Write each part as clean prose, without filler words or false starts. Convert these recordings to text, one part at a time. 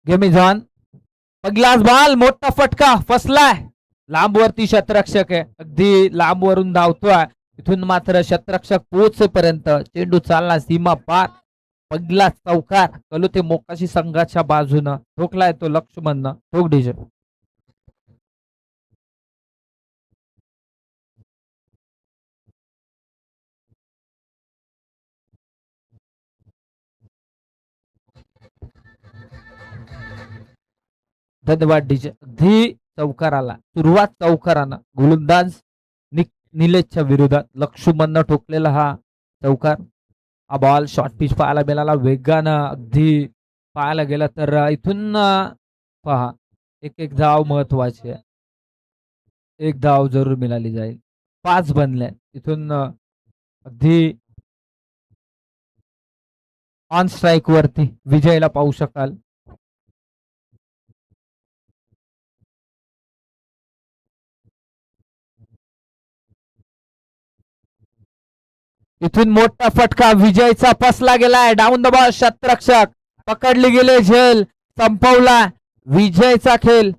गेमिझॉन पगलाच ball मोठा फटका फसलाय. लांबवरती शतरक्षक आहे, अगदी लांबवरून धावतोय. इथून मात्र शतरक्षक पोहोचेपर्यंत चेंडू चालला सीमा पार. पहिला चौकार कलोते मोकाशी संघाच्या बाजूनं ठोकलाय तो लक्ष्मण ठोक डीजे. धन्यवाद डीजे. अगदी चौकाराला सुरुवात चौकारानं गोलंदाज निलेशच्या विरोधात लक्ष्मणनं ठोकलेला हा चौकार. हा बॉल शॉर्ट पिच पाहायला मिळाला वेगानं अगदी पाहायला गेला तर इथून पहा एक एक धाव महत्वाची आहे. एक धाव जरूर मिळाली जाईल. 5 बनले इथून अगदी ऑन स्ट्राईक वरती विजयला पाहू शकाल. इथून मोठा फटका विजयचा फसला गेलाय. डाऊन द बॉल शतरक्षक पकडली गेले झेल संपवला विजयचा खेळ.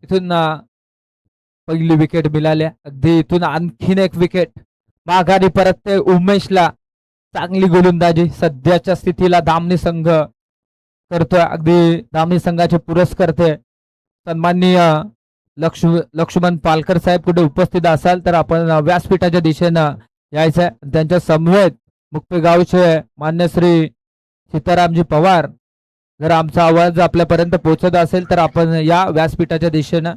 इथून पहिली विकेट मिळाल्या. अगदी इथून आणखीन एक विकेट माघारी परत उमेशला. चांगली गोलंदाजी सध्याच्या स्थितीला दामनी संघ करतोय. अगदी दामनी संघाचे पुरस्कर्ते सन्माननीय लक्ष्मण पालकर साहेब कुठे उपस्थित असाल तर आपण व्यासपीठाच्या दिशेनं यायचंय. त्यांच्या समवेत मुक्ते गावचे मान्य श्री सीतारामजी पवार जर आमचा आवाज आपल्यापर्यंत पोहोचत असेल तर आपण या व्यासपीठाच्या दिशेनं.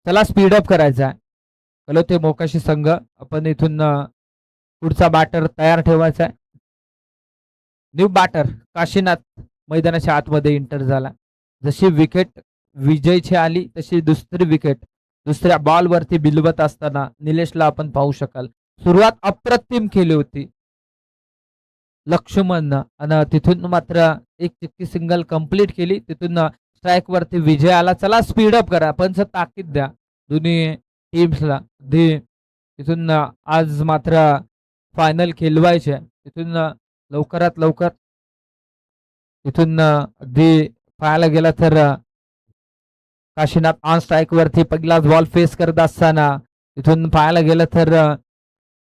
चला स्पीडअप करायचा आहे. चलो ते मोकाशी संघ आपण इथून पुढचा बॅटर तयार ठेवायचा आहे. न्यू बॅटर काशीनाथ मैदानाच्या आतमध्ये एंटर झाला. जशी विकेट विजयची आली तशी दुसरी विकेट दुसऱ्या बॉलवरती बिलवत असताना निलेशला आपण पाहू शकाल. सुरुवात अप्रतिम केली होती लक्ष्मण आणि तिथून मात्र एक चिक्की सिंगल कंप्लीट केली. तिथून स्ट्राईक वरती विजय आला. चला स्पीडअप करा पण ताकीद द्या दोन्ही टीम्सला. तिथून आज मात्र फायनल खेळवायचे. तिथून लवकरात लवकर इथून अगदी पाहायला गेला तर काशीनाथ ऑन स्ट्राईक वरती पहिलाच बॉल फेस करत असताना इथून पाहायला गेलं तर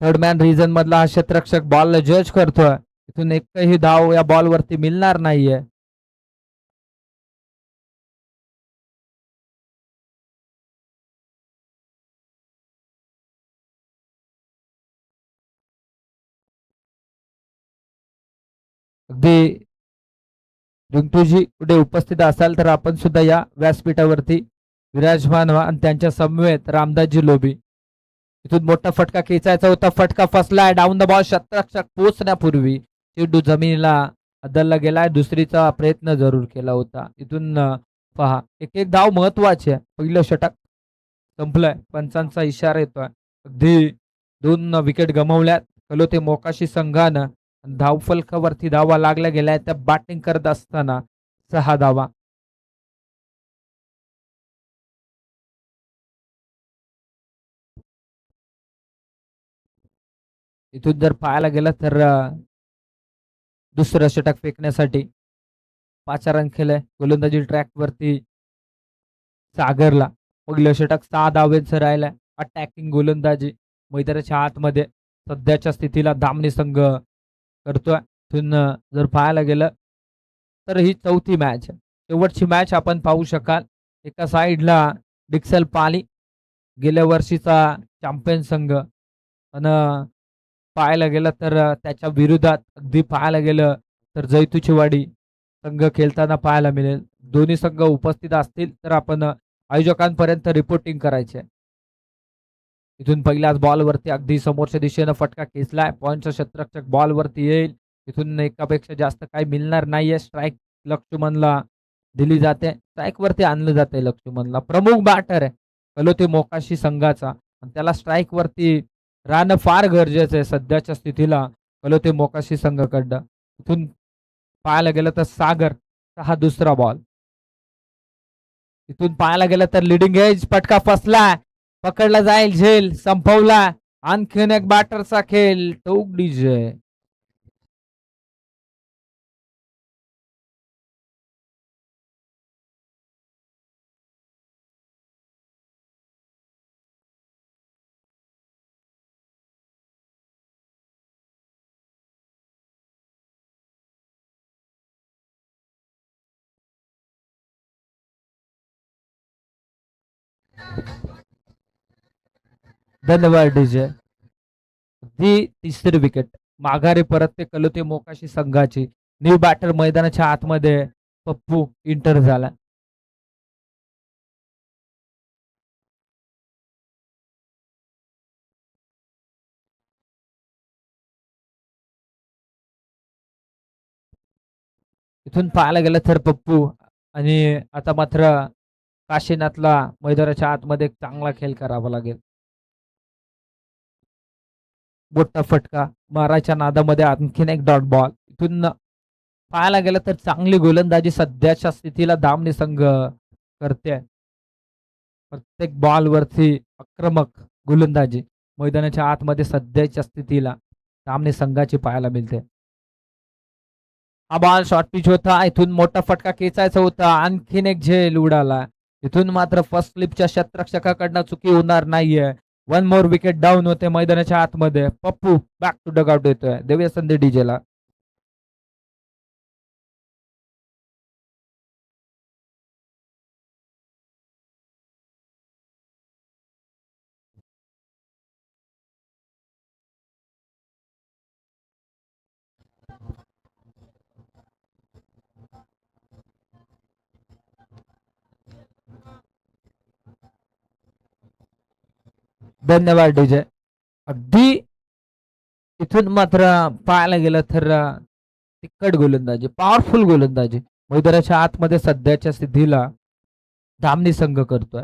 थर्ड मॅन रिजन मधला हा क्षेत्ररक्षक बॉल जज करतोय. इथून एकही धाव या बॉल वरती मिळणार नाहीये. अगदी रिंटूजी कुठे उपस्थित असाल तर आपण सुद्धा या व्यासपीठावरती विराजमान व्हा. आणि त्यांच्या समवेत रामदासजी लोभी. इथून मोठा फटका खेचायचा होता. फटका फसलाय. डाऊन द बॉल शतरक्षक पोहोचण्यापूर्वी चेंडू जमिनीला अदलला गेलाय. दुसरीचा प्रयत्न जरूर केला होता. इथून पहा एक एक धाव महत्वाची आहे. पहिलं षटक संपलंय. पंचांचा इशारा येतोय. अगदी 2 विकेट गमावल्यात कलोते मोकाशी संघानं. धावफलकावरती धावा लागल्या गेल्या त्या बॅटिंग करत असताना 6 धावा. इथून जर पाहायला गेलं तर दुसरं षटक फेकण्यासाठी 5 रन केलंय गोलंदाजी ट्रॅक वरती सागरला. पहिलं षटक 6 धावेचं राहिलंय. अटॅकिंग गोलंदाजी मैदानाच्या आतमध्ये सध्याच्या स्थितीला धामणी संघ करतोय. इथून जर पाहायला गेलं तर ही चौथी मॅच आहे. शेवटची मॅच आपण पाहू शकाल. एका साईडला डिक्सल पाली गेल्या वर्षीचा चॅम्पियन संघ आणि पाहायला गेलं तर त्याच्या विरोधात अगदी पाहायला गेलं तर जैतूची वाडी संघ खेळताना पाहायला मिळेल. दोन्ही संघ उपस्थित असतील तर आपण आयोजकांपर्यंत रिपोर्टिंग करायचे. इथून पहिल्याच बॉलवरती अगदी समोरच्या दिशेनं फटका खेचलाय. पॉईंटचा क्षेत्ररक्षक बॉलवरती येईल. इथून एकापेक्षा जास्त काही मिळणार नाहीये. स्ट्राईक लक्ष्मणला दिली जाते. स्ट्राईक वरती आणलं जाते लक्ष्मणला. प्रमुख बॅटर आहे कलोते मोकाशी संघाचा आणि त्याला स्ट्राईक वरती राहणं फार गरजेचं आहे सध्याच्या स्थितीला कलोते मोकाशी संघाकडं. इथून पाहायला गेलं तर सागरचा हा दुसरा बॉल. इथून पाहायला गेलं तर लिडिंग एज फटका फसला. पकडला जाईल झेल संपवला. आणखीन एक बॅटरचा खेळ टोक डीजे. धन्यवाद डीजे. ती तिसरी विकेट माघारी परत ते कलोते मोकाशी संघाची. न्यू बॅटर मैदानाच्या आतमध्ये पप्पू इंटर झाला. इथून पाहायला गेलं तर पप्पू आणि आता मात्र काशीनाथला मैदानाच्या आतमध्ये एक चांगला खेळ करावा लागेल. मोठा फटका मारायच्या नादामध्ये आणखीन एक डॉट बॉल. इथून पाहायला गेलं तर चांगली गोलंदाजी सध्याच्या स्थितीला धामणी संघ करते. प्रत्येक बॉलवरती आक्रमक गोलंदाजी मैदानाच्या आतमध्ये सध्याच्या स्थितीला धामणी संघाची पाहायला मिळते. हा बॉल शॉर्ट पिच होता. इथून मोठा फटका खेचायचा होता. आणखीन एक झेल उडाला. इथून मात्र फर्स्ट स्लिपच्या शतरक्षकाकडनं चुकी होणार नाहीये. वन मोर विकेट डाऊन होते मैदानाच्या आतमध्ये. Pappu back to dugout येतोय. देऊया संधी डीजेला. धन्यवाद डीजे. अगदी इथून मात्र पाहायला गेलं तर तिक्कट गोलंदाजी पॉवरफुल गोलंदाजी मैदानाच्या आतमध्ये सध्याच्या स्थितीला धामणी संघ करतोय.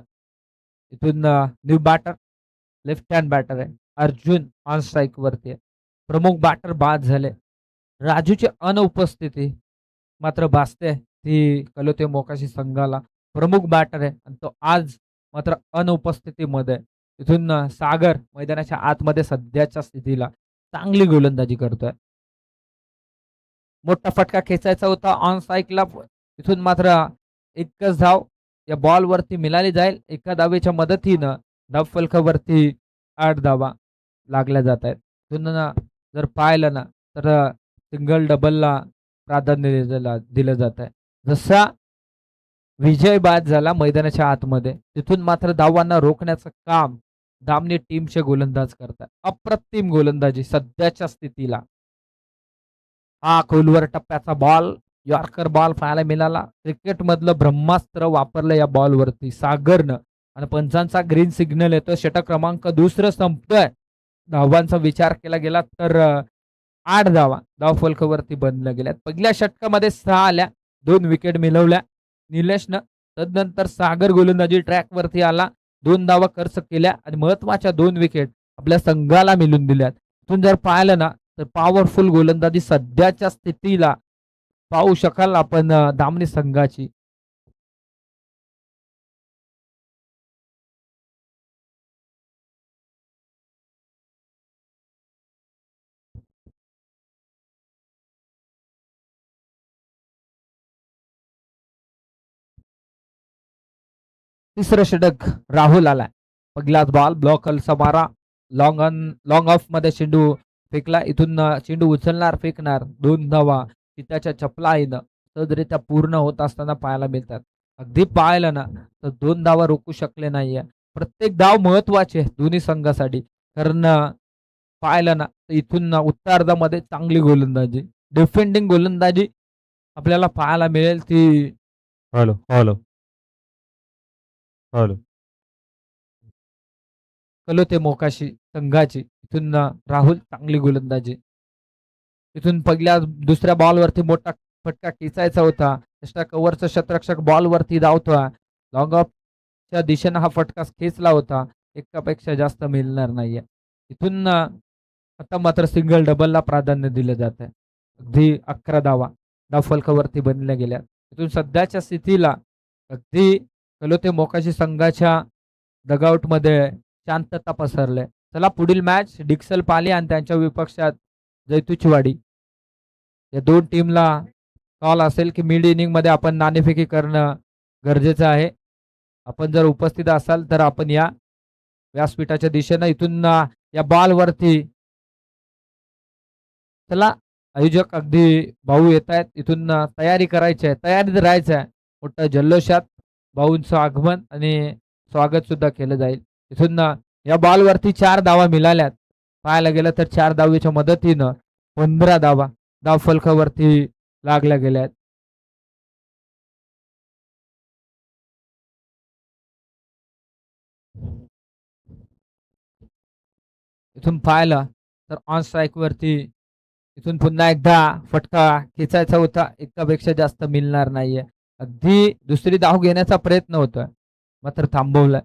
इथून new batter left hand batter आहे अर्जुन ऑन स्ट्राईक वरती आहे. प्रमुख बॅटर बाद झाले. राजूची अनुपस्थिती मात्र भासते ती कलोते मोकाशी संघाला. प्रमुख बॅटर आहे आणि तो आज मात्र अनुपस्थितीमध्ये. इथून सागर मैदानाच्या आतमध्ये सध्याच्या स्थितीला चांगली गोलंदाजी करतोय. मोठा फटका खेचायचा होता ऑन स्ट्राईकला. इथून मात्र एकच धाव या बॉलवरती मिळाली जाईल. एका धावेच्या मदतीनं धावफलकावरती 8 धावा लागल्या जात आहेत. इथून जर पाहिलं ना तर सिंगल डबलला प्राधान्य दिलं जात आहे. जसा विजय बाद झाला मैदानाच्या आतमध्ये तिथून मात्र धावांना रोखण्याचं काम धामणी टीमचे गोलंदाज करतात. अप्रतिम गोलंदाजी सध्याच्या स्थितीला. हा खोलवर टप्प्याचा बॉल यॉर्कर बॉल पाहायला मिळाला. क्रिकेट मधलं ब्रह्मास्त्र वापरलं या बॉलवरती सागरनं आणि पंचांचा ग्रीन सिग्नल येतो. षटक क्रमांक दुसरं संपतोय. धावांचा विचार केला गेला तर 8 धावा धावफलकावरती बनल्या गेल्यात. पहिल्या षटकामध्ये 6 आल्या. 2 विकेट मिळवल्या निलेशनं. तदनंतर सागर गोलंदाजी ट्रॅकवरती आला. 2 धावा खर्च केल्या आणि महत्वाच्या 2 विकेट आपल्या संघाला मिळून दिल्यात. इथून जर पाहिलं ना तर पॉवरफुल गोलंदाजी सध्याच्या स्थितीला पाहू शकाल आपण धामणी संघाची. तिसरं षटक राहुल आलाय. पहिलाच बॉल ब्लॉक हलचा मारा. लॉंग ऑफ मध्ये चेंडू फेकला. इथून चेंडू उचलणार फेकणार 2 धावा चित्ताच्या चपला येणं सहजरित्या पूर्ण होत असताना पाहायला मिळतात. अगदी पाहिलं ना तर 2 धावा रोखू शकले नाहीये. प्रत्येक धाव महत्वाचे दोन्ही संघासाठी. कारण पाहिलं ना तर इथून उत्तरार्धामध्ये चांगली गोलंदाजी डिफेंडिंग गोलंदाजी आपल्याला पाहायला मिळेल ती. Hello hello hello Kalote Mokashi संघाची इथून राहुल चांगली गोलंदाजी. इथून पहिल्या दुसऱ्या बॉलवरती मोठा फटका खेचायचा होता. एक्स्ट्रा कव्हरचा शतरक्षक बॉलवरती धावतोय. लॉंग ऑफच्या दिशेनं हा फटका खेचला होता. एकापेक्षा जास्त मिळणार नाहीये. इथून आता मात्र सिंगल डबलला प्राधान्य दिलं जात आहे. अगदी 11 धावा धावफलकावरती बनल्या गेल्या. इथून सध्याच्या स्थितीला अगदी कलोते मोकाशी संघाच्या डगआउटमध्ये शांतता पसरले. चला पुढील मॅच डिक्सल पाली आणि त्यांच्या विपक्षात जैतूचीवाडी या दोन टीमला कॉल असेल की मिड इनिंग मध्ये आपण नाणेफेकी करणं गरजेचं आहे. आपण जर उपस्थित असाल तर आपण या व्यासपीठाच्या दिशेनं इथून या बॉलवरती चला आयोजक अगदी भाऊ येत आहेत. इथून तयारी करायची आहे. तयारीत राहायचं आहे. मोठ्या जल्लोषात भाऊंचं आगमन आणि स्वागत सुद्धा केलं जाईल. इथून या बॉलवरती 4 धावा मिळाल्यात. पाहायला गेलं तर 4 धावेच्या मदतीनं 15 धावा धावफलकावरती लागल्या गेल्यात. इथून पाहिलं तर ऑन स्ट्राईक वरती इथून पुन्हा एकदा फटका खेचायचा होता. एकापेक्षा जास्त मिळणार नाहीये. अगदी दुसरी धाव घेण्याचा प्रयत्न होतोय मात्र थांबवलाय.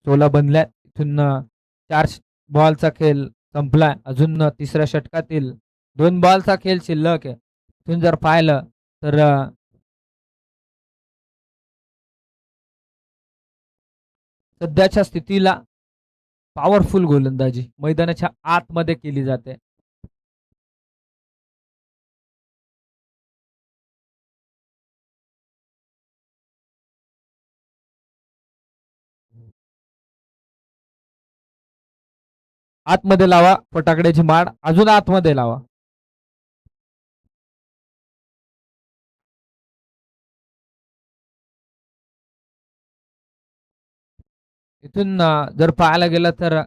16 बनल्या. इथून 4 बॉलचा खेळ संपलाय. अजून तिसऱ्या षटकातील 2 बॉलचा खेळ शिल्लक आहे. इथून जर पाहिलं तर सध्याच्या स्थितीला पॉवरफुल गोलंदाजी मैदानाच्या आतमध्ये केली जाते. आतमध्ये लावा फटाकड्याची माड अजून आतमध्ये लावा. इथून जर पाहायला गेलं तर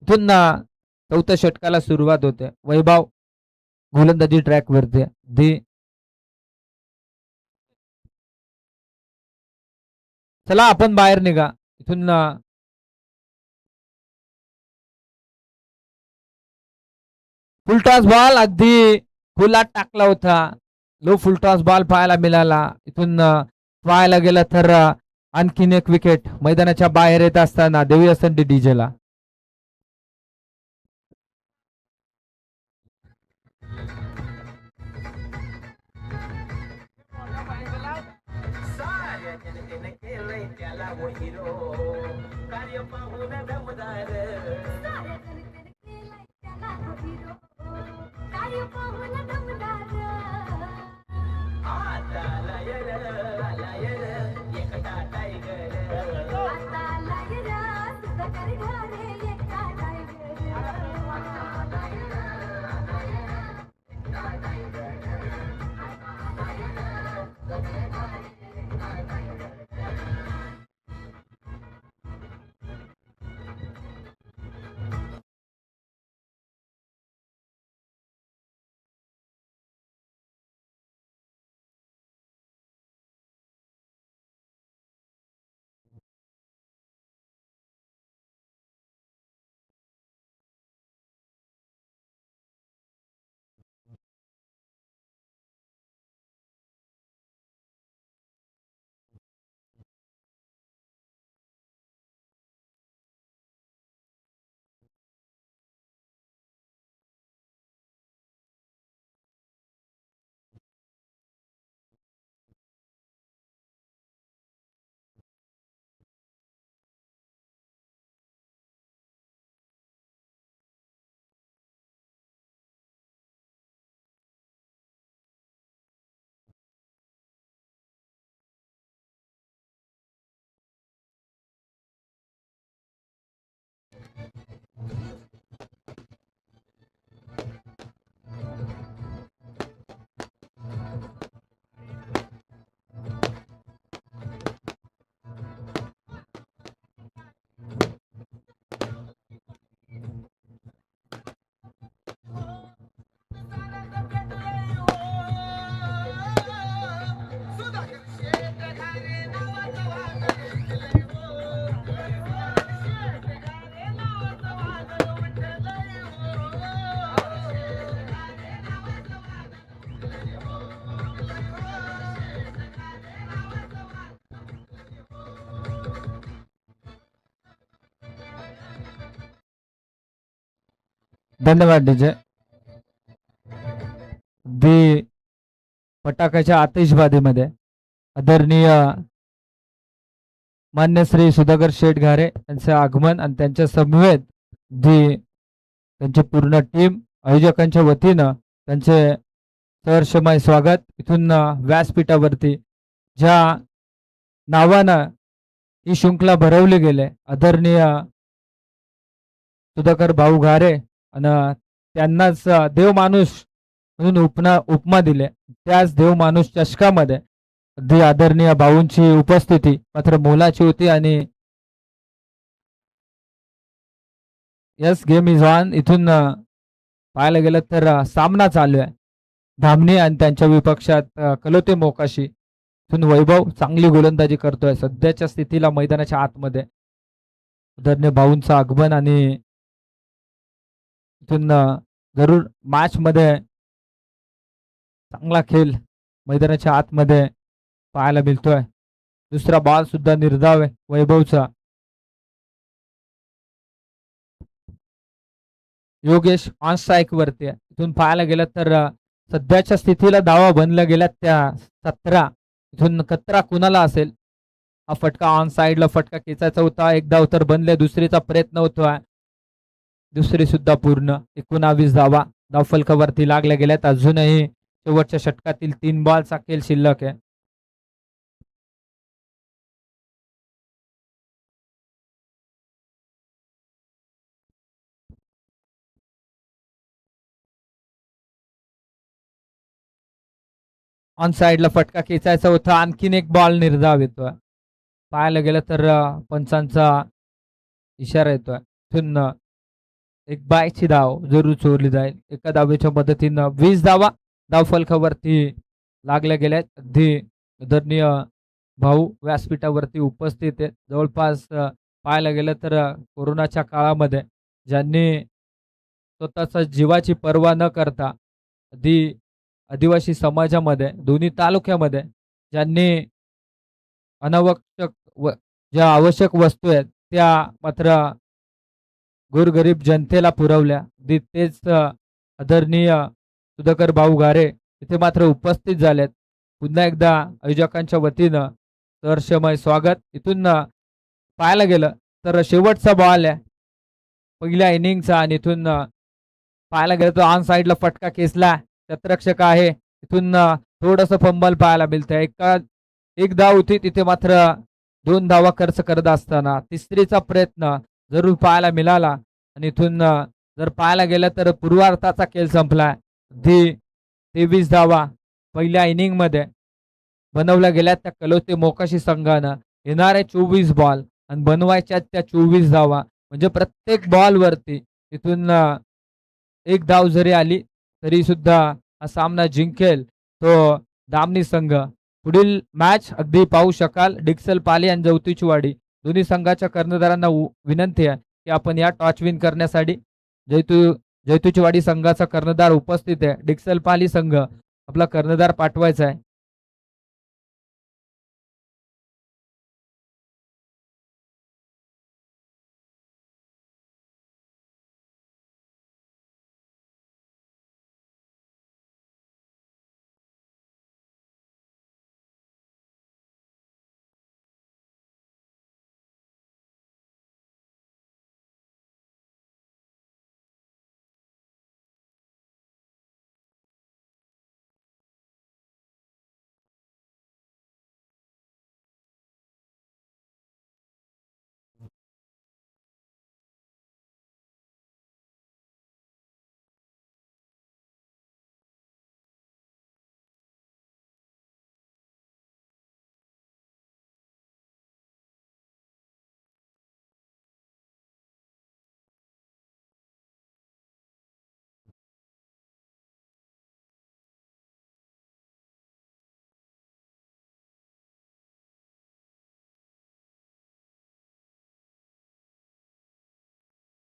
इथून चौथ्या षटकाला सुरुवात होते. वैभव गोलंदाजी ट्रॅक वरती चला आपण बाहेर निघा. इथून फुलटॉस बॉल अगदी फुलात टाकला होता. लो फुलटॉस बॉल पाहायला मिळाला. इथून पाहायला गेलं तर आणखीन एक विकेट मैदानाच्या बाहेर येत असताना देवी असंडी डीजेला. धन्यवाद डीजे. दी फटाक्याच्या आतिषबाजीमध्ये आदरणीय मान्य श्री सुधाकर शेठ घारे यांचे आगमन आणि त्यांच्या समवेत त्यांची पूर्ण टीम आयोजकांच्या वतीनं त्यांचे सहर्षमय स्वागत. इथून व्यासपीठावरती ज्या नावानं ही शृंखला भरवली गेले आदरणीय सुधाकर भाऊ घारे आणि त्यांनाच देवमाणूस म्हणून उपमा दिले. त्याच देवमाणूस चषकामध्ये अगदी आदरणीय भाऊंची उपस्थिती मात्र मोलाची होती. आणि यस गेम इज ऑन. इथून पाहायला गेलं तर सामना चालू आहे धामणे आणि त्यांच्या विपक्षात कलोते मोकाशी. इथून वैभव चांगली गोलंदाजी करतोय सध्याच्या स्थितीला मैदानाच्या आतमध्ये. आदरणीय भाऊंचं आगमन आणि इथून जरूर मॅच मध्ये चांगला खेळ मैदानाच्या आतमध्ये पाहायला मिळतोय. दुसरा बॉल सुद्धा निर्धाव आहे वैभवचा. योगेश ऑन स्ट्राईक वरती आहे. इथून पाहायला गेलं तर सध्याच्या स्थितीला धावा बनल्या गेल्या त्या 17. इथून खतरा कुणाला असेल. हा फटका ऑन साइडला फटका खेचायचा होता. एक धाव तर बनले. दुसरीचा प्रयत्न होतोय. दुसरी सुद्धा पूर्ण. 19 धावा धावफलकावरती लागल्या गेल्यात. अजूनही शेवटच्या षटकातील 3 बॉलचा खेळ शिल्लक आहे. ऑन साइडला फटका खेचायचा होता. आणखीन एक बॉल निर्धाव येतोय. पाहायला गेलं तर पंचांचा इशारा येतोय. इथून एक बायची धाव जरूर चोरली जाईल. एका धावेच्या मदतीनं 20 धावा धावफलकावरती लागल्या गेल्यात. अगदी आदरणीय भाऊ व्यासपीठावरती उपस्थित आहेत. जवळपास पाहायला गेलं तर कोरोनाच्या काळामध्ये ज्यांनी स्वतःचा जीवाची पर्वा न करता आदिवासी समाजामध्ये दोन्ही तालुक्यामध्ये ज्यांनी अनावश्यक ज्या आवश्यक वस्तू आहेत त्या मात्र गोरगरीब जनतेला पुरवल्या. तेच आदरणीय सुधाकर भाऊ घारे इथे मात्र उपस्थित झालेत. पुन्हा एकदा आयोजकांच्या वतीनं सहर्षमय स्वागत. इथून पाहायला गेलं तर शेवटचा बॉल आहे पहिल्या इनिंगचा आणि इथून पाहायला गेलं तर ऑन साइडला फटका खेचला. शतरक्षक आहे. इथून थोडस फंबल पाहायला मिळतंय. एक धाव होती तिथे मात्र 2 धावा खर्च करत असताना तिसरीचा प्रयत्न जरूर पाहायला मिळाला. आणि इथून जर पाहायला गेलं तर पूर्वार्धाचा खेळ संपलाय. 23 धावा पहिल्या इनिंग मध्ये बनवल्या गेल्या त्या कलोते मोकाशी संघानं. येणारे 24 बॉल आणि बनवायच्या त्या 24 धावा म्हणजे प्रत्येक बॉल वरती इथून एक धाव जरी आली तरी सुद्धा हा सामना जिंकेल तो दामनी संघ. पुढील मॅच अगदी पाहू शकाल डिक्सल पाली आणि जवतीचीवाडी दोन्ही संघाच्या कर्णधारांना विनंती आहे की आपण या टॉच विन करण्यासाठी जैतूचीवाडी संघाचा कर्णधार उपस्थित आहे. डिक्सल पाली संघ आपला कर्णधार पाठवायचा आहे.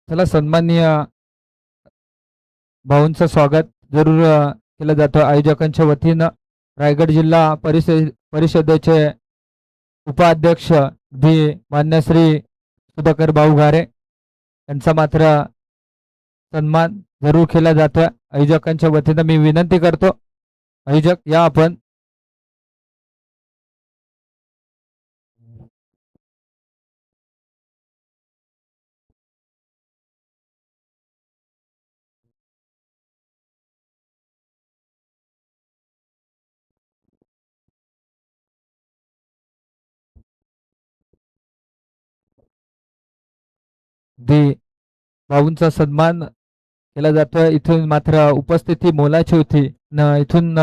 चला सन्माननीय भाऊंचं स्वागत जरूर केलं जातं आयोजकांच्या वतीनं. रायगड जिल्हा परिषदेचे उपाध्यक्ष मान्य श्री सुधाकर भाऊ घारे यांचा मात्र सन्मान जरूर केला जातोय. आयोजकांच्या वतीनं मी विनंती करतो, आयोजक या आपण. दी भाऊंचा सन्मान केला जातोय. इथून मात्र उपस्थिती मोलाची होती इथून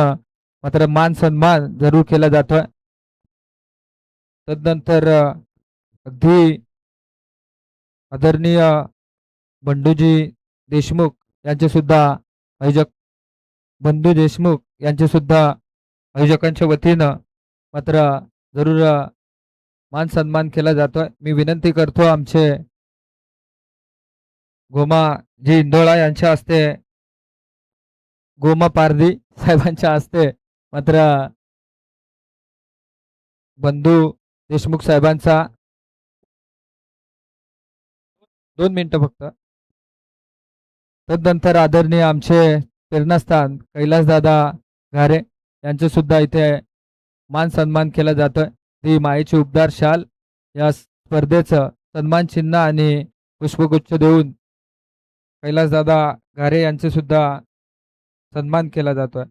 मात्र मान सन्मान जरूर केला जातोय. तदनंतर अगदी आदरणीय बंडूजी देशमुख यांचे सुद्धा आयोजक, बंधू देशमुख यांचे सुद्धा आयोजकांच्या वतीनं मात्र जरूर मान सन्मान केला जातोय. मी विनंती करतो आमचे गोमा जी इंदोळा यांच्या हस्ते, गोमा पारधी साहेबांच्या हस्ते मात्र बंधू देशमुख साहेबांचा 2 मिनिटं फक्त. तदनंतर आदरणीय आमचे प्रेरणास्थान कैलासदादा घारे यांचे सुद्धा इथे मान सन्मान केला जातोय. ती मायेची उपदार शाल या स्पर्धेचं सन्मान चिन्ह आणि पुष्पगुच्छ देऊन कैलासदादा घारे यांचे सुद्धा सन्मान केला जातोय.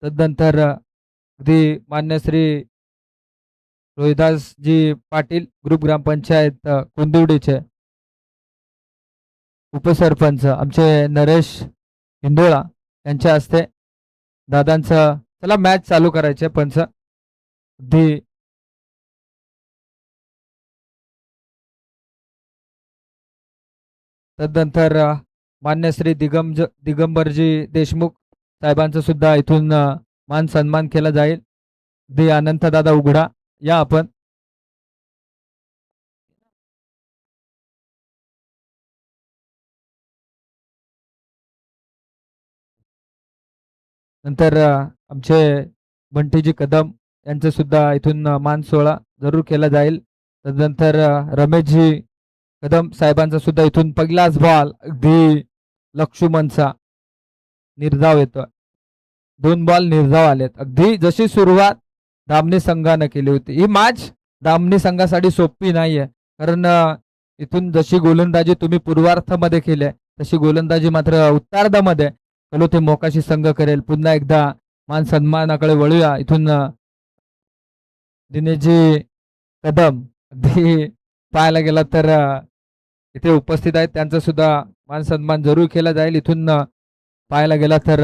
तदनंतर अगदी मान्य श्री रोहिदासजी पाटील ग्रुप ग्रामपंचायत कुंदिवडीचे उपसरपंच आमचे नरेश हिंदोळा यांच्या हस्ते दादांचं, चला मॅच चालू करायचे पंच. अगदी तदनंतर मान्य श्री दिगंबरजी देशमुख साहेबांचा सुद्धा इथून मान सन्मान केला जाईल. अगदी अनंत दादा उघडा या आपण. नंतर आमचे बंटीजी कदम यांचं सुद्धा इथून मान सोहळा जरूर केला जाईल. तदनंतर रमेशजी कदम साहेबांचा सुद्धा इथून पहिलाच बॉल अगदी लक्ष्मणचा निर्धाव येतो. 2 बॉल निर्धाव आलेत. अगदी जशी सुरुवात दामणी संघानं केली होती. ही मॅच दामणी संघासाठी सोपी नाहीये, कारण इथून जशी गोलंदाजी तुम्ही पूर्वार्धामध्ये केली तशी गोलंदाजी मात्र उत्तरार्धामध्ये ते मोकाशी संघ करेल. पुन्हा एकदा मान सन्मानाकडे वळूया. इथून दिनेशजी कदम अगदी पाहायला गेला तर इथे उपस्थित आहेत, त्यांचा सुद्धा मान सन्मान जरूर केला जाईल. इथून पाहायला गेला तर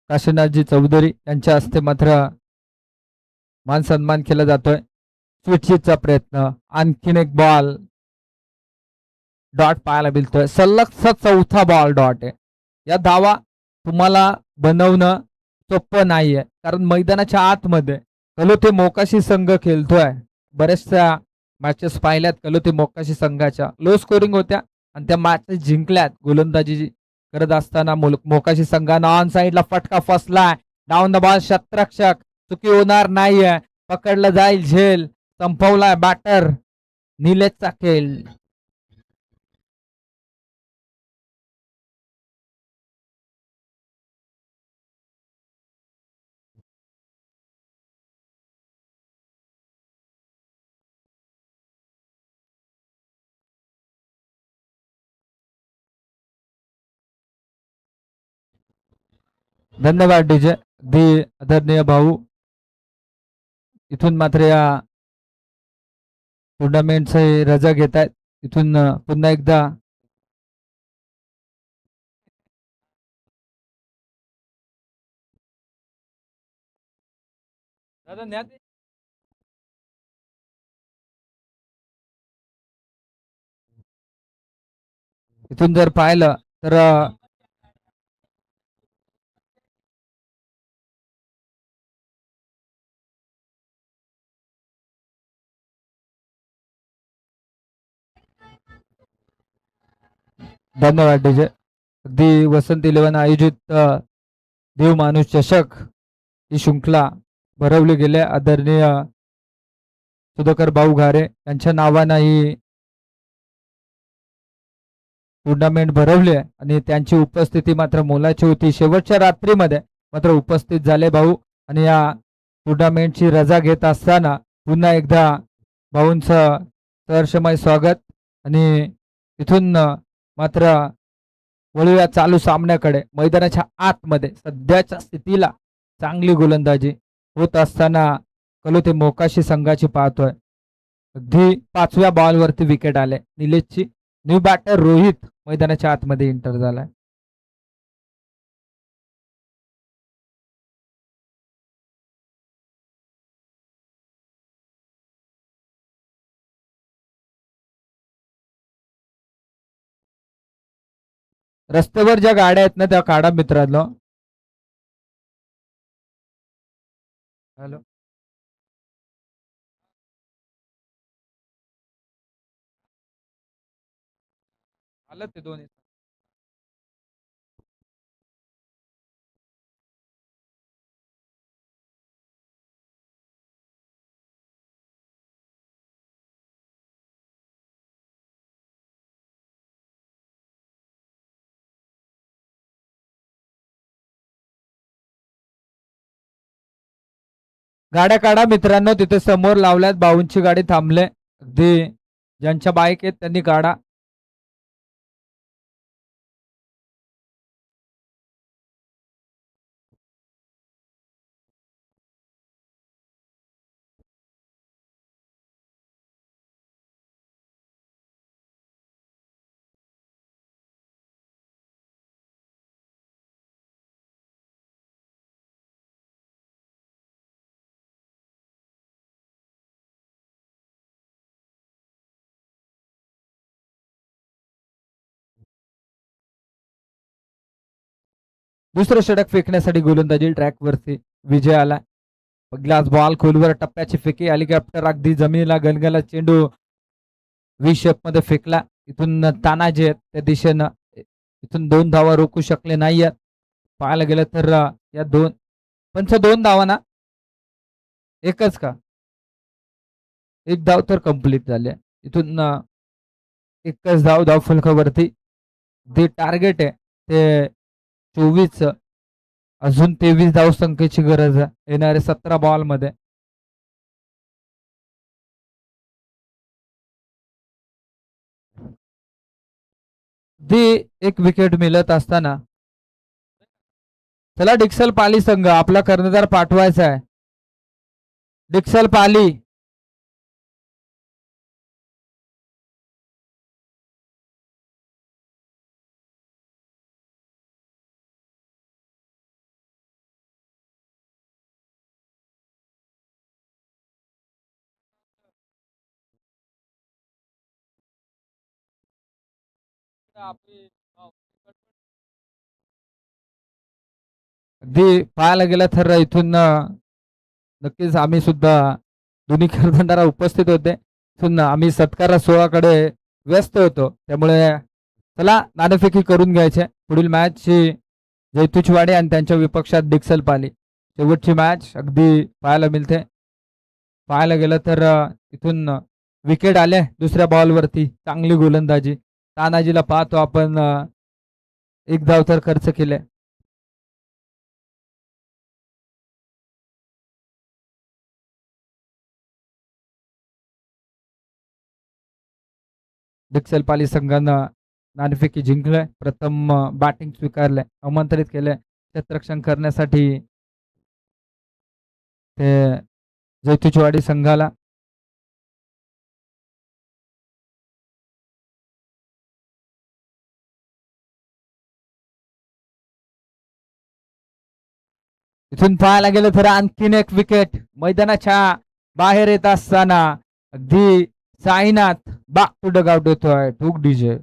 काशीनाथजी चौधरी यांच्या हस्ते मात्र मान सन्मान केला जातोय. स्विचचा प्रयत्न, आणखीन एक बॉल डॉट पाहायला मिळतोय. सलग 4था बॉल डॉट आहे. या धावा तुम्हाला बनवणं सोपं नाहीये, कारण मैदानाच्या आतमध्ये कलोते मोकाशी संघ खेळतोय. बऱ्याचशा मॅचेस पाहिल्यात कलोते मोकाशी संघाच्या, लो स्कोरिंग होत्या आणि त्या मॅचेस जिंकल्यात. गोलंदाजी करत असताना मोकाशी संघानं ऑन साईडला फटका फसलाय. डाऊन द बॉल, शतरक्षक चुकी होणार नाहीये, पकडलं जाईल झेल. संपवलाय बॅटर निलेशचा खेळ. धन्यवाद डीजे. दी आदरणीय भाऊ इथून मात्र या टुर्नामेंटची रजा घेत आहेत. इथून पुन्हा एकदा इथून जर पाहिलं तर धन्यवाद डीजे. अगदी वसंत 11 आयोजित देव माणूस चषक ही शृंखला भरवली गेले. आदरणीय सुधाकर भाऊ घारे यांच्या नावानं ही टुर्नामेंट भरवली आहे आणि त्यांची उपस्थिती मात्र मोलाची होती. शेवटच्या रात्रीमध्ये मात्र उपस्थित झाले भाऊ आणि या टुर्नामेंटची रजा घेत असताना पुन्हा एकदा भाऊंचं सहर्षमय स्वागत आणि तिथून मात्र वळूया चालू सामन्याकडे. मैदानाच्या आतमध्ये सध्याच्या स्थितीला चांगली गोलंदाजी होत असताना कलोते मोकाशी संघाची पाहतोय. अगदी 5व्या बॉलवरती विकेट आले निलेशची. न्यू बॅटर रोहित मैदानाच्या आतमध्ये एंटर झालाय. रस्त्यावर ज्या गाड्या आहेत ना त्या काढा मित्रांनो. हॅलो, आलं ते दोन्ही. गाड्या काढा मित्रांनो, तिथे समोर लावल्यात. भाऊंची गाडी थांबले. अगदी ज्यांच्या बाईक आहेत त्यांनी काढा. दुसरं षटक फेकण्यासाठी गोलंदाजी ट्रॅकवरती विजय आला. ग्लास बॉल खोलवर टप्प्याची फेकी. हेलिकॉप्टर अगदी जमिनीला गणगला. चेंडू व्ही शेप मध्ये फेकला. इथून तानाजी आहेत त्या दिशेनं. इथून 2 धावा रोखू शकले नाहीयेत. पाहायला गेलं तर या पंच 2 धावा ना, एकच का? एक धाव तर कंप्लीट झाले. इथून एकच धाव फलकावरती. जे टार्गेट आहे ते 24. अजून 23 धाव संख्येची गरज आहे येणाऱ्या 17 बॉल मध्ये. दी एक विकेट मिळत असताना चला डिक्सल पाली संघ आपला कर्णधार पाठवायचा आहे. डिक्सल पाली अगदी पाहायला गेलं तर इथून नक्कीच आम्ही सुद्धा दोन्ही कर्णधार उपस्थित होते. इथून आम्ही सत्कार सोहळ्याकडे व्यस्त होतो. त्यामुळे चला नाणेफेकी करून घ्यायचे. पुढील मॅच जैतुचवाडी आणि त्यांच्या विपक्षात डिक्सल पाली. शेवटची मॅच अगदी पाहायला मिळते. पाहायला गेलं तर इथून विकेट आले दुसऱ्या बॉलवरती. चांगली गोलंदाजी. तानाजीला पाहतो आपण. एक धाव तर खर्च केले. डिक्सल पाली संघानं नाणेफेकी जिंकलंय. प्रथम बॅटिंग स्वीकारलंय. आमंत्रित केलंय क्षेत्ररक्षण करण्यासाठी ते जैतुचवाडी संघाला. इथून पाहायला गेलं तर आणखीन एक विकेट मैदानाच्या बाहेर येत असताना अगदी Sainath back to dugout होतोय. टूक डीजे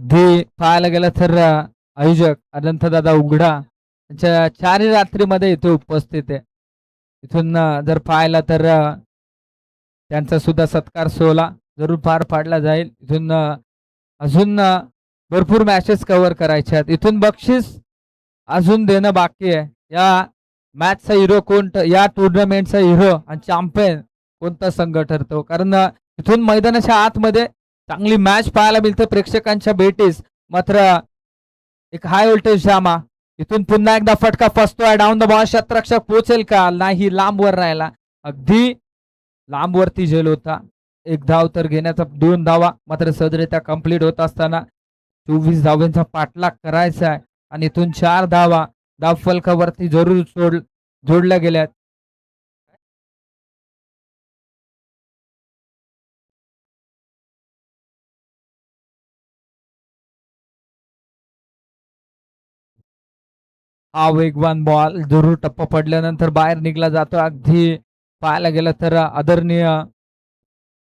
अगदी पाहायला गेलं तर आयोजक अनंतदादा उघडा त्यांच्या चारही रात्रीमध्ये इथे उपस्थित आहे. इथून जर पाहिला तर त्यांचा सुद्धा सत्कार सोहळा जरूर पार पाडला जाईल. इथून अजून भरपूर मॅचेस कव्हर करायचे आहेत. इथून बक्षीस अजून देणं बाकी आहे. या मॅचचा हिरो कोण, या टुर्नामेंटचा हिरो आणि चॅम्पियन कोणता संघ ठरतो, कारण इथून मैदानाच्या आतमध्ये चांगली मॅच पाहायला मिळते प्रेक्षकांच्या भेटीस. मात्र एक हाय व्होल्टेज ड्रामा. इथून पुन्हा एकदा फटका फसतोय. डाऊन द बॉल, शतरक्षक पोहोचेल का, नाही, लांबवर राहिला. अगदी लांबवरती झेल होता. एक धाव तर घेण्याचा, 2 धावा मात्र सहजरित्या कंप्लीट होत असताना 24 धावांचा पाठलाग करायचा आहे आणि इथून 4 धावा धाव फलकावरती जरूर जोडल्या गेल्यात. हा वेगवान बॉल जरूर टप्पा पडल्यानंतर बाहेर निघला जातो. अगदी पाहायला गेलं तर आदरणीय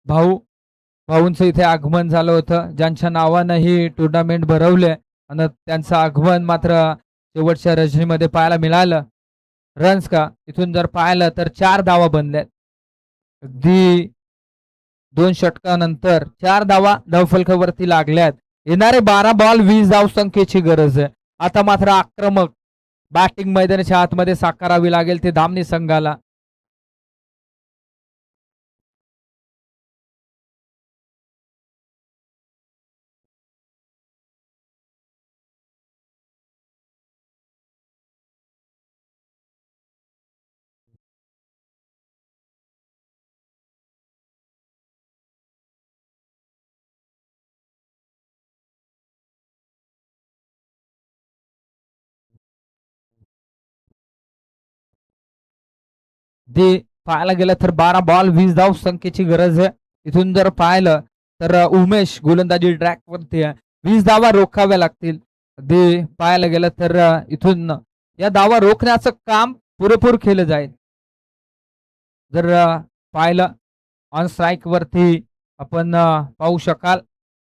भाऊंचं इथे आगमन झालं होतं, ज्यांच्या नावानं ही टुर्नामेंट भरवले आणि त्यांचं आगमन मात्र शेवटच्या रजनीमध्ये पाहायला मिळालं. रन्स का इथून जर पाहिलं तर 4 धावा बनल्यात. अगदी 2 षटकानंतर 4 धावा धावफलकावरती लागल्यात. येणारे 12 बॉल 20 धाव संख्येची गरज आहे. आता मात्र आक्रमक बॅटिंग मैदानाच्या आतमध्ये साकारावी लागेल ते धामणी संघाला. दे पाहायला गेलं तर 12 बॉल 20 धाव संख्येची गरज आहे. इथून जर पाहिलं तर उमेश गोलंदाजी ट्रॅक वरती आहे. 20 धावा रोखाव्या लागतील. दे पाहायला गेलं तर इथून या धावा रोखण्याचं काम पुरेपूर केलं जाईल. जर पाहिलं ऑन स्ट्राईक वरती आपण पाहू शकाल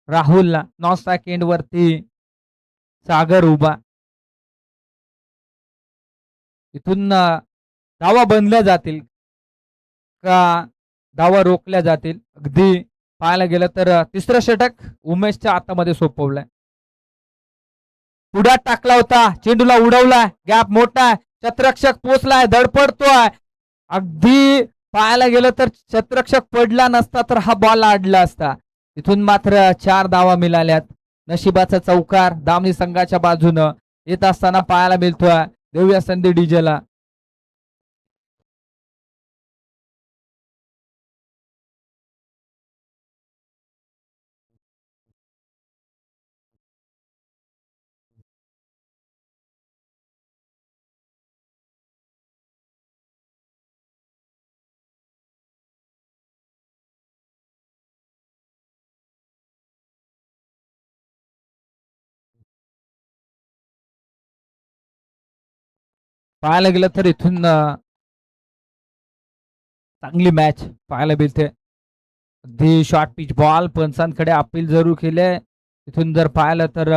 राहुलला, नॉन स्ट्राईक एंड वरती सागर उभा. इथून धावा बनल्या जातील का धावा रोखल्या जातील. अगदी पाहायला गेलं तर तिसरं षटक उमेशच्या हातामध्ये सोपवलंय. पुढ्यात टाकला होता, चेंडूला उडवलाय, गॅप मोठा आहे, शतरक्षक पोचलाय, धडपडतोय. अगदी पाहायला गेलं तर शतरक्षक पडला नसता तर हा बॉल अडला असता. इथून मात्र 4 धावा मिळाल्यात. नशिबाचा चौकार दामणी संघाच्या बाजूनं येत असताना पाहायला मिळतोय. देऊया संधी डीजेला. पाहायला गेलं तर इथून चांगली मॅच पाहायला मिळते. अगदी शॉर्ट पिच बॉल पंचांकडे अपील जरूर केले. इथून जर पाहिलं तर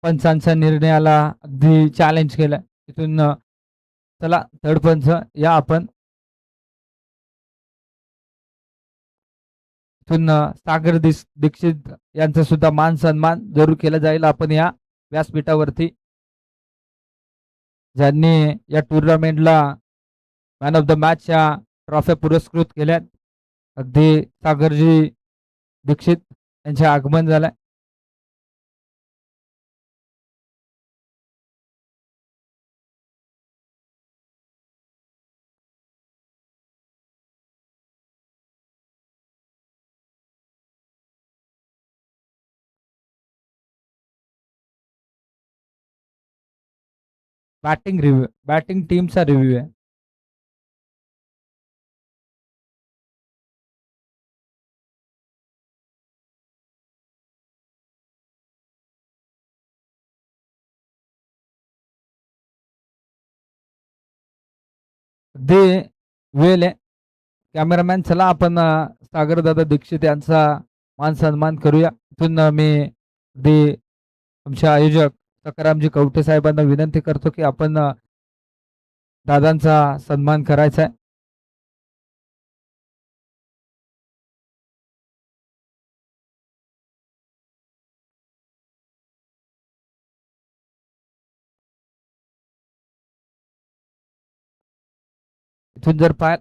पंचांच्या निर्णयाला अगदी चॅलेंज केलं. इथून चला थर्ड पंच या आपण. इथून सागर दीक्षित यांचा सुद्धा मान सन्मान जरूर केला जाईल आपण या व्यासपीठावरती, ज्यांनी या टुर्नामेंटला मॅन ऑफ द मॅचच्या ट्रॉफ्या पुरस्कृत केल्यात. अगदी सागरजी दीक्षित यांचे आगमन झालंय. बॅटिंग टीमचा रिव्ह्यू आहे. अगदी वेळ आहे. कॅमेरामॅन चला आपण सागरदादा दीक्षित यांचा मान सन्मान करूया. इथून मी दे आमचे आयोजक सकारामजी कवठे साहेबांना विनंती करतो की आपण दादांचा सन्मान करायचा आहे. इथून जर पाय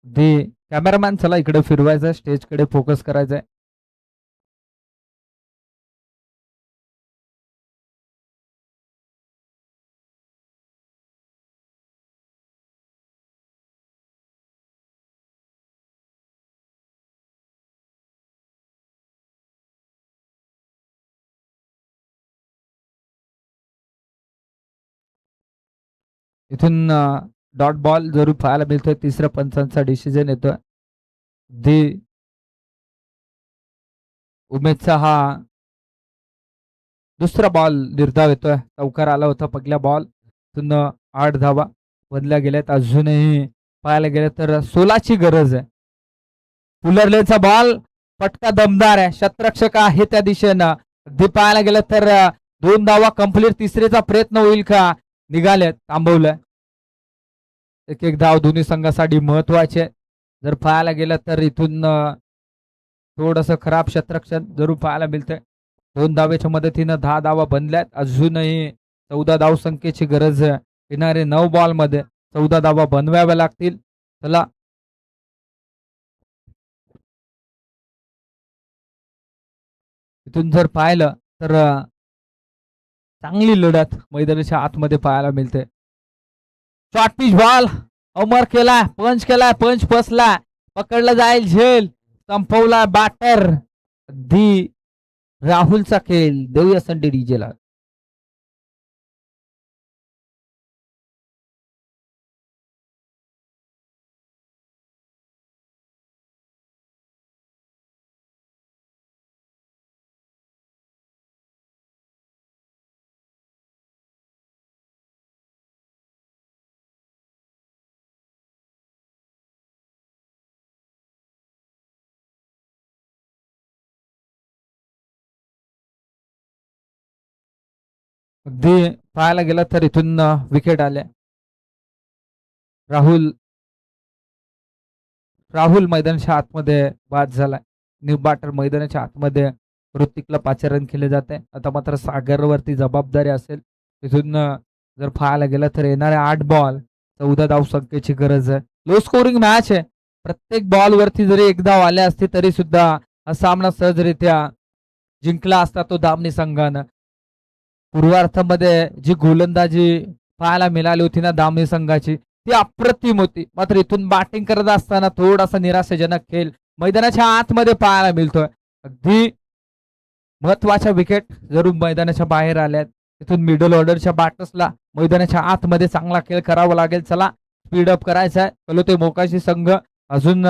दे कॅमेरामॅन चला इकडे फिरवायचं आहे, स्टेजकडे फोकस करायचा आहे. इथून डॉट बॉल जरूर पाहायला मिळतोय. तिसऱ्या पंचांचा डिसिजन येतोय. दे उमेदचा हा दुसरा बॉल निर्धाव येतोय. चौकार आला होता पहिल्या बॉल. तिथून 8 धावा बनल्या गेल्यात. अजूनही पाहायला गेलं तर 16ची गरज आहे. पुलरलेचा बॉल पटका दमदार आहे. शतरक्षक आहे त्या दिशेनं. अगदी पाहायला गेलं तर 2 धावा कंप्लीट. तिसरीचा प्रयत्न होईल का? निघालेत, थांबवलंय. एक एक धाव दोन्ही संघासाठी महत्वाचे. जर पाहायला गेलं तर इथून थोडस खराब क्षेत्ररक्षण जरूर पाहायला मिळतंय. 2 धावेच्या मदतीनं 10 धावा बनल्यात. अजूनही 14 धाव संख्येची गरज येणारे 9 बॉल मध्ये 14 धावा बनवाव्या लागतील. चला इथून जर पाहिलं तर चांगली लढत मैदानाच्या आतमध्ये पाहायला मिळते. शॉर्ट पिच बॉल अमर केलाय, पंच केलाय, पंच फसला, पकडला जाईल झेल, संपवला बॅटर. दी राहुलचा खेळ देऊया संडे डीजेला. अगदी पाहायला गेलं तर इथून विकेट आल्या. राहुल राहुल मैदानाच्या आतमध्ये बाद झालाय. न्यू बॅटर मैदानाच्या आतमध्ये ऋतिकला पाचारण केले जाते. आता मात्र सागरवरती जबाबदारी असेल. तिथून जर पाहायला गेलं तर येणारे 8 बॉल 14 धाव संख्येची गरज आहे. लो स्कोरिंग मॅच आहे. प्रत्येक बॉल वरती जरी एक धाव आले असते तरी सुद्धा हा सामना सहजरित्या जिंकला असता तो दामनी संघानं. पूर्वार्धामध्ये जी गोलंदाजी पाहायला मिळाली होती ना दामनी संघाची ती अप्रतिम होती. मात्र इथून बॅटिंग करत असताना थोडासा निराशाजनक खेळ मैदानाच्या आतमध्ये पाहायला मिळतोय. अगदी महत्वाच्या विकेट जरूर मैदानाच्या बाहेर आल्यात. इथून मिडल ऑर्डरच्या बॅटर्सला मैदानाच्या आतमध्ये चांगला खेळ करावा लागेल. चला स्पीडअप करायचा आहे. चलो ते मोकाशी संघ अजून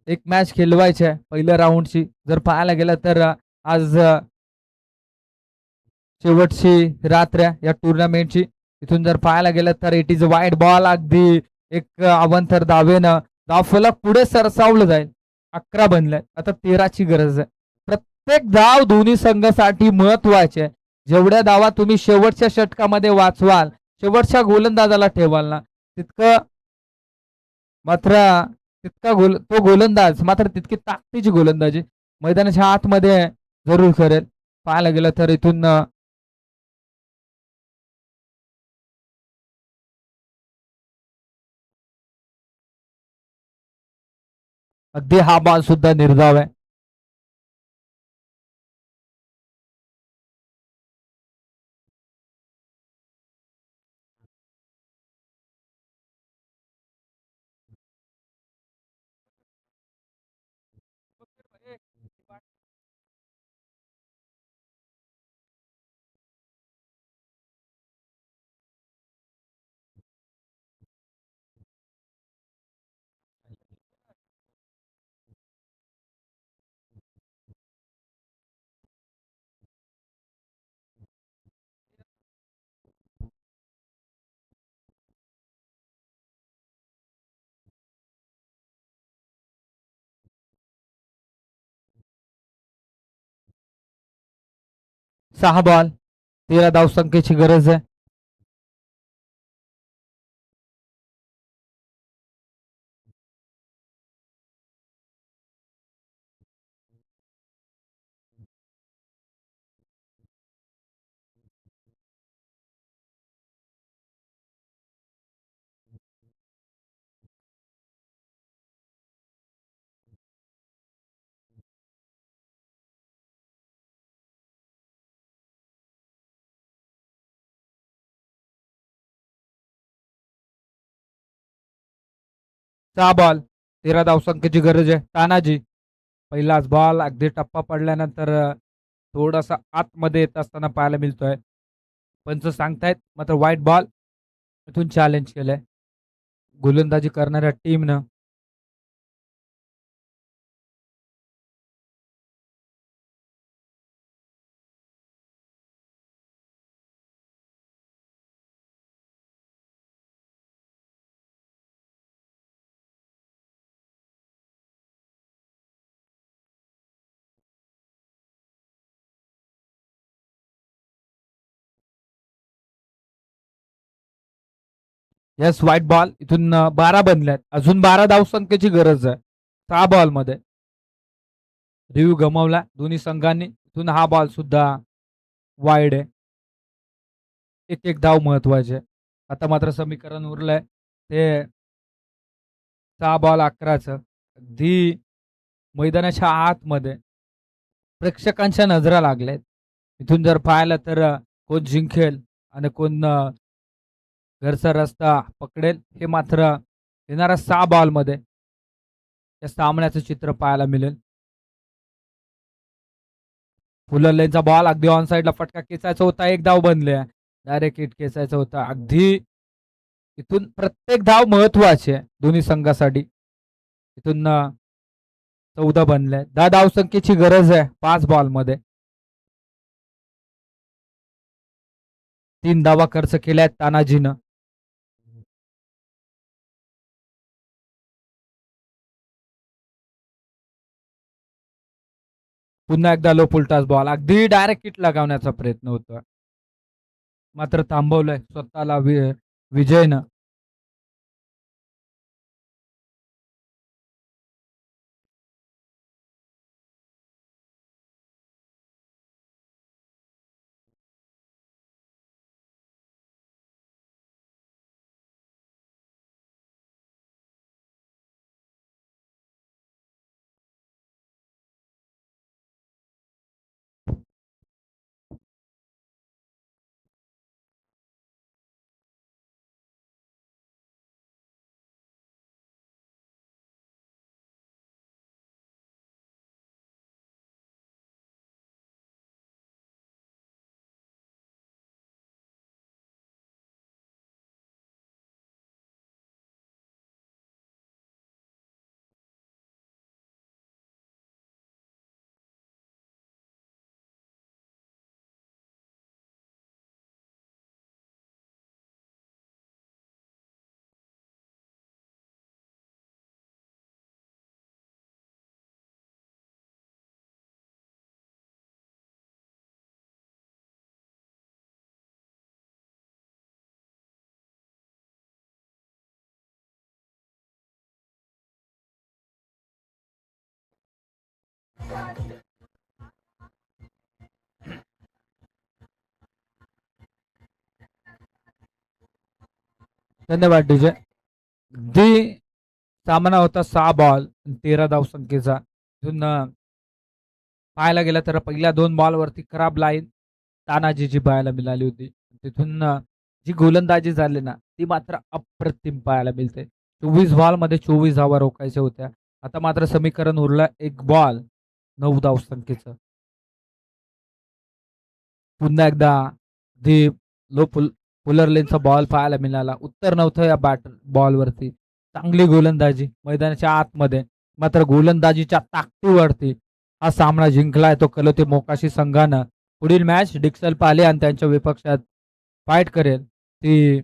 एक मॅच खेळवायची आहे पहिल्या राऊंडची. जर पाहायला गेलं तर आज शेवटची रात्र या टुर्नामेंटची. इथून जर पाहायला गेलं तर इट इज वाईड बॉल. अगदी एक अवंतर धावेनं धावफलक पुढे सरसावलं जाईल. 11 बनले. आता 13ची गरज आहे. प्रत्येक धाव दोन्ही संघासाठी महत्वाचे आहे. जेवढ्या धावा तुम्ही शेवटच्या षटकामध्ये वाचवाल, शेवटच्या गोलंदाजाला ठेवाल ना, तितकं मात्र तो गोलंदाज मात्र तितकी ताकदीची गोलंदाजी मैदानाच्या आतमध्ये जरूर करेल. पाहायला गेलं तर इथून अगदी हा बॉल सुद्धा निर्धाव आहे. 6 बॉल 13 धावसंख्येची गरज आहे. सहा बॉल 13 धावसंख्येची गरज आहे. तानाजी पहिलाच बॉल अगदी टप्पा पडल्यानंतर थोडासा आतमध्ये येत असताना पाहायला मिळतोय. पंच सांगतायत मात्र व्हाईट बॉल इथून चॅलेंज केलंय गोलंदाजी करणाऱ्या टीमनं. यस व्हाईट बॉल इथून 12 बनल्यात. अजून 12 धावसंख्येची गरज आहे 6 बॉल मध्ये. रिव्ह्यू गमावला दोन्ही संघांनी. इथून हा बॉल सुद्धा वाईड आहे. एक एक धाव महत्वाचे. आता मात्र समीकरण उरलंय ते 6 बॉल 11चं. अगदी मैदानाच्या आतमध्ये प्रेक्षकांच्या नजरा लागल्यात. इथून जर पाहिलं तर कोण जिंकेल आणि कोण घरचा रस्ता पकडेल हे मात्र येणाऱ्या 6 बॉलमध्ये या सामन्याचं चित्र पाहायला मिळेल. फुलरलेनचा बॉल अगदी ऑन साईडला फटका खेचायचा होता. एक धाव बनले. डायरेक्ट हिट खेचायचा होता. अगदी इथून प्रत्येक धाव महत्वाची आहे दोन्ही संघासाठी. इथून 14 बनले. 10 धावसंख्येची गरज आहे 5 बॉलमध्ये. 3 धावा खर्च केल्यात तानाजीनं. पुन्हा एकदा लो फुलटास बॉल अगदी डायरेक्ट किट लगावण्याचा प्रयत्न होता मात्र थांबवलंय स्वतःला विजयनं. धन्यवाद डीजे. अगदी सामना होता 6 बॉल 13 धावसंख्येचा. इथून पाहायला गेलं तर पहिल्या 2 बॉलवरती खराब लाईन तानाजीची पाहायला मिळाली होती. तिथून जी गोलंदाजी झाली ना ती मात्र अप्रतिम पाहायला मिळते. 24 बॉलमध्ये 24 धावा रोखायच्या होत्या. आता मात्र समीकरण उरलं 1 बॉल 9 धावसंख्येचं. पुन्हा एकदा दी लो फुलरलेनचा बॉल पाहायला मिळाला. उत्तर नव्हतं या बॉलवरती. चांगली गोलंदाजी मैदानाच्या आतमध्ये. मात्र गोलंदाजीच्या ताकदीवरती हा सामना जिंकलाय तो कलोते मोकाशी संघानं. पुढील मॅच डिक्सल पाले आणि त्यांच्या विपक्षात फाईट करेल ती